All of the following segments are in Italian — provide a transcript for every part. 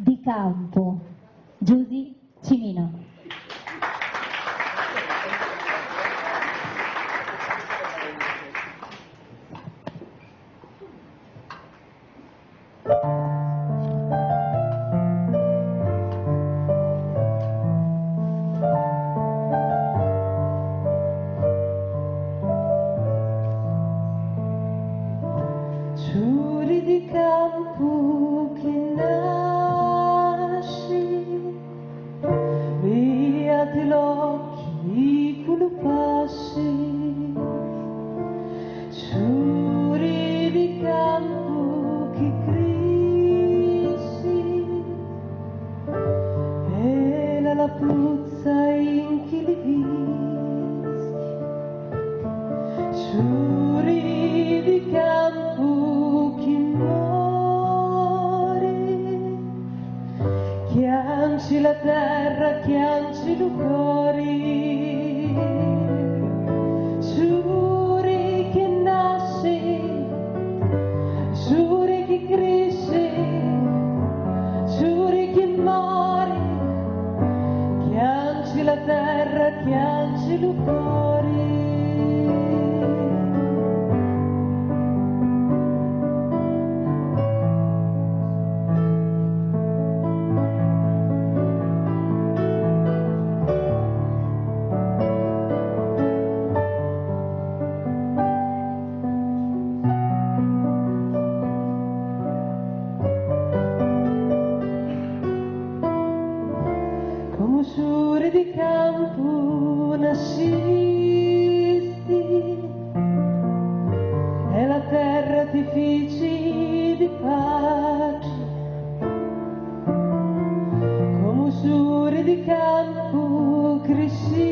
di campo, Giusy Cimino. Giuri di campo che nasci, via dell'occhi quello passi. Giuri di campo che cresci, e la puzza in chi li visti. Giuri di campo che muore, chianci la terra, chianci il cuore. Giuri che nasce, giuri che cresce, giuri che muore, chianci la terra, chianci il cuore. Come giuri di campo nascisti, e la terra ti feci di pace. Come giuri di campo crescisti,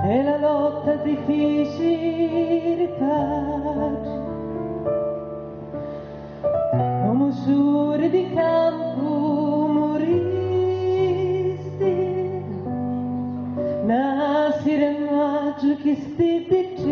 e la lotta ti feci di pace. Come giuri di campo moristi, nascere maggio che sti di tristi.